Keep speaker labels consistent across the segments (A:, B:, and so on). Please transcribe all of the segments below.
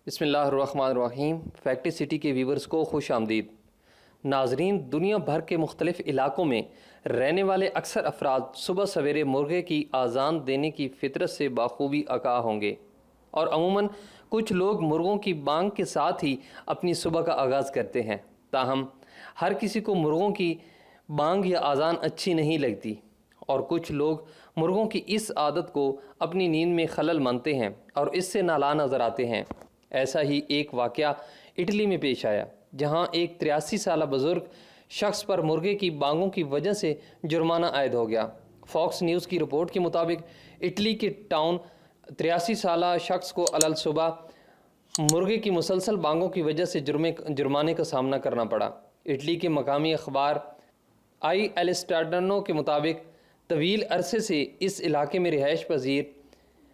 A: बिस्मिल्लाहिर्रहमानिर्रहीम। Factory city के viewers को खुश आमदीद। नाजरीन, दुनिया भर के मुख्तलिफ इलाकों में रहने वाले अक्सर अफराद सुबह सवेरे मुर्गे की आज़ान देने की फितरत से बाखूबी आगाह होंगे और अमूमन कुछ लोग मुर्गों की बांग के साथ ही अपनी सुबह का आगाज़ करते हैं। ताहम हर किसी को मुर्गों की बांग या आज़ान अच्छी नहीं लगती और कुछ लोग मुर्गों की इस आदत को अपनी नींद में खलल मानते हैं और इससे नाला नज़र आते हैं। ऐसा ही एक वाक़या इटली में पेश आया, जहां एक 83 साल बुज़ुर्ग शख्स पर मुर्गे की बांगों की वजह से जुर्माना आयद हो गया। फॉक्स न्यूज़ की रिपोर्ट के मुताबिक इटली के टाउन 83 साल शख्स को अलल सुबह मुर्गे की मुसलसल बांगों की वजह से जुर्माने का सामना करना पड़ा। इटली के मकामी अखबार आई एल स्टार्डनो के मुताबिक तवील अरसे से इस इलाके में रिहाइश पजीर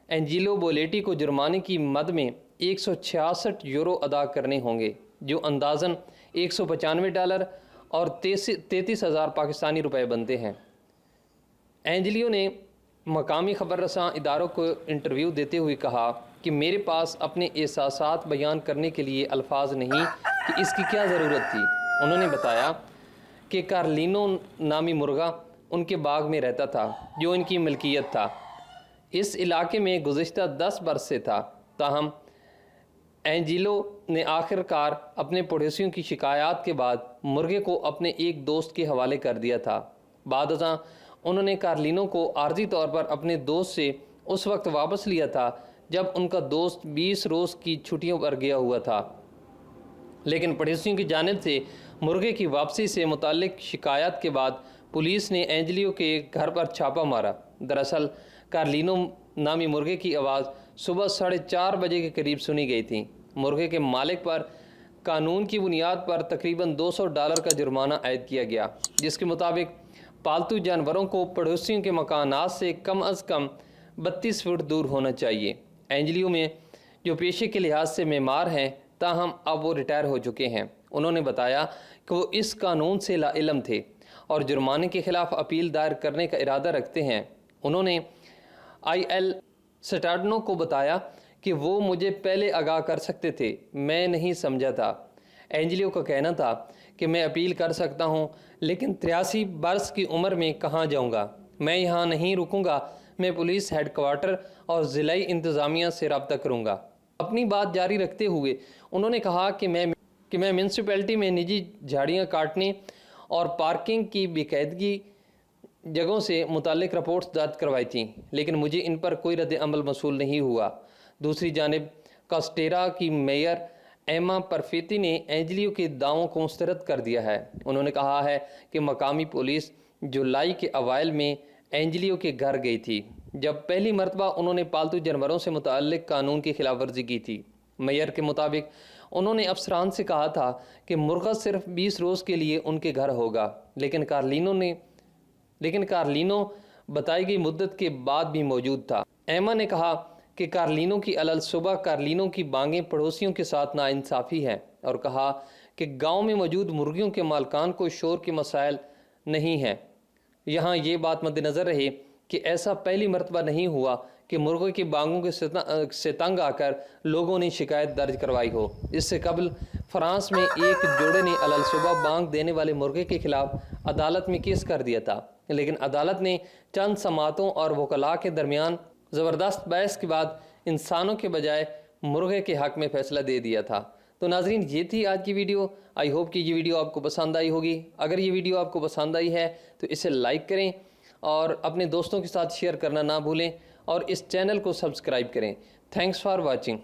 A: एंजिलो बोलेटी को जुर्माने की मद में 166 यूरो अदा करने होंगे, जो अंदाज़न $195 और 33,000 पाकिस्तानी रुपए बनते हैं। एंजिलियो ने मकामी खबर रसां इदारों को इंटरव्यू देते हुए कहा कि मेरे पास अपने एहसासात बयान करने के लिए अल्फाज नहीं कि इसकी क्या ज़रूरत थी। उन्होंने बताया कि कार्लिनो नामी मुर्गा उनके बाग में रहता था, जो इनकी मलकियत था। इस इलाके में गुज़िश्ता 10 बरस से था। ताहम एंजिलो ने आखिरकार अपने पड़ोसियों की शिकायत के बाद मुर्गे को अपने एक दोस्त के हवाले कर दिया था। बाद अज़ां उन्होंने कार्लिनो को आर्जी तौर पर अपने दोस्त से उस वक्त वापस लिया था जब उनका दोस्त 20 रोज़ की छुट्टियों पर गया हुआ था, लेकिन पड़ोसियों की जानिब से मुर्गे की वापसी से मुताल्लिक शिकायत के बाद पुलिस ने एंजिलियो के घर पर छापा मारा। दरअसल कार्लिनो नामी मुर्गे की आवाज़ सुबह 4:30 बजे के करीब सुनी गई थी। मुर्गे के मालिक पर कानून की बुनियाद पर तकरीबन $200 का जुर्माना आयद किया गया, जिसके मुताबिक पालतू जानवरों को पड़ोसियों के मकानात से कम अज़ कम 32 फुट दूर होना चाहिए। एंजिलियो में जो पेशे के लिहाज से मेमार हैं, ताहम अब वो रिटायर हो चुके हैं। उन्होंने बताया कि वो इस कानून से लाइलम थे और जुर्माने के खिलाफ अपील दायर करने का इरादा रखते हैं। उन्होंने IL स्टार्डनो को बताया कि वो मुझे पहले आगाह कर सकते थे, मैं नहीं समझा था। एंजिलियो का कहना था कि मैं अपील कर सकता हूँ, लेकिन 83 बरस की उम्र में कहाँ जाऊँगा। मैं यहाँ नहीं रुकूँगा, मैं पुलिस हेडक्वार्टर और ज़िलाई इंतज़ामिया से रब्ता करूँगा। अपनी बात जारी रखते हुए उन्होंने कहा कि मैं म्यूनसिपैलिटी में निजी झाड़ियाँ काटने और पार्किंग की बेकायदगी जगहों से मुताल्लिक रिपोर्ट्स दर्ज करवाई थी, लेकिन मुझे इन पर कोई रद्द अमल मसूल नहीं हुआ। दूसरी जानिब कास्टेरा की मेयर एमा परफेती ने एंजिलियो के दावों को मुस्तरद कर दिया है। उन्होंने कहा है कि मकामी पुलिस जुलाई के अवाइल में एंजिलियो के घर गई थी, जब पहली मरतबा उन्होंने पालतू जानवरों से मुताल्लिक कानून की खिलाफ वर्जी की थी। मेयर के मुताबिक उन्होंने अफसरान से कहा था कि मुर्गा सिर्फ 20 रोज़ के लिए उनके घर होगा, लेकिन कार्लिनो बताई गई मुद्दत के बाद भी मौजूद था। एमा ने कहा कि कार्लिनो की अलल सुबह कार्लिनो की बांगें पड़ोसियों के साथ नाइंसाफ़ी है और कहा कि गांव में मौजूद मुर्गियों के मालकान को शोर के मसाइल नहीं हैं। यहाँ ये बात मद्देनज़र रहे कि ऐसा पहली मरतबा नहीं हुआ कि मुर्गों की बांगों से तंग आकर लोगों ने शिकायत दर्ज करवाई हो। इससे कबल फ्रांस में एक जोड़े ने अलल सुबह बांग देने वाले मुर्गे के खिलाफ अदालत में केस कर दिया था, लेकिन अदालत ने चंद समातों और वकला के दरमियान ज़बरदस्त बहस के बाद इंसानों के बजाय मुर्गे के हक़ में फ़ैसला दे दिया था। तो नाजरीन, ये थी आज की वीडियो। आई होप कि ये वीडियो आपको पसंद आई होगी। अगर ये वीडियो आपको पसंद आई है तो इसे लाइक करें और अपने दोस्तों के साथ शेयर करना ना भूलें और इस चैनल को सब्सक्राइब करें। Thanks for watching.